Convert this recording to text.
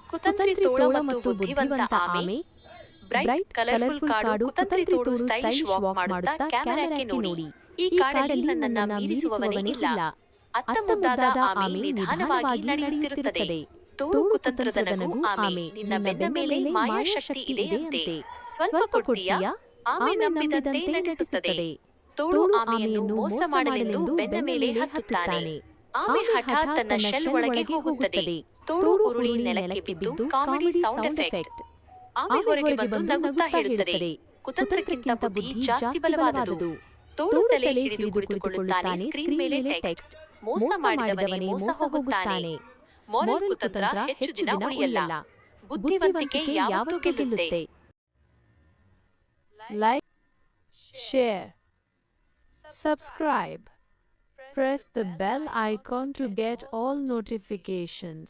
ಕುತಂತ್ರಿ ತೋಳ ಮತ್ತು ಬುದ್ಧಿವಂತ ಆಮೆ. ಬ್ರೈಟ್ ಕಲರ್ಫುಲ್ ಕಾಡು. ಕುತಂತ್ರಿ ತೋಳು ಸ್ಟೈಲಿಶ್ ವಾಕ್ ಮಾಡುತ್ತಾ ಕ್ಯಾಮೆರಾಕ್ಕೆ ನೋಡಿ. ಈ ಕಾಡಲ್ಲಿ ನನ್ನನ್ನ ಮೀರಿಸುವವನೇ ಇಲ್ಲ. ಅತ್ತ ಮುದ್ದಾದ ಆಮೆ ನಿಧಾನವಾಗಿ ನಡೆಯುತ್ತಿರುತ್ತದೆ. ತೋಳು ಕುತಂತ್ರದ ನಗು. ಆಮೆ, ನಿನ್ನ ಬೆನ್ನ ಮೇಲೆ ಮಾಯಾಶಕ್ತಿ ಇದೆಯಂತೆ. ಸ್ವಲ್ಪ ಕೊಡ್ತೀಯಾ? ಆಮೆ ನಂಬಿದಂತೆ ನಡೆಸುತ್ತದೆ. ತೋಳು ಆಮೆಯನ್ನು ಮೋಸ ಮಾಡಲೆಂದು ಬೆನ್ನ ಮೇಲೆ ಹತ್ತುತ್ತಾನೆ. ಆಮೆ ಹಠಾತ್ ತನ್ನ ಶೆಲ್ ಒಳಗೆ ಹೋಗುತ್ತದೆ. ತೋಳು ಉರುಳಿ ನೆಲಕ್ಕೆ ಬಿದ್ದು ಕಾಮಿಡಿ ಸೌಂಡ್ ಎಫೆಕ್ಟ್. ಆಮೆ ಹೊರಗೆ ಬಂದು ನಗುತ್ತಾ ಹೇಳುತ್ತದೆ, ಕುತಂತ್ರಕ್ಕಿಂತ ಬುದ್ಧಿ ಜಾಸ್ತಿ ಬಲವಾದುದು. ತೋಳು ತಲೆ ಹಿಡಿದು ಕುಳಿತುಕೊಳ್ಳುತ್ತಾನೆ. ಸ್ಕ್ರೀನ್ ಮೇಲೆ ಟೆಕ್ಸ್ಟ್, ಮೋಸ ಮಾಡಿದವನೇ ಮೋಸ ಹೋಗುತ್ತಾನೆ. ಮೊರಲ್, ಕುತಂತ್ರ ಹೆಚ್ಚು ದಿನ ಉಳಿಯಲ್ಲ. ಬುದ್ಧಿವಂತಿಕೆ ಯಾವತ್ತೂ ಗೆಲ್ಲುತ್ತೆ. Like, share, subscribe. Press the bell icon to get all notifications.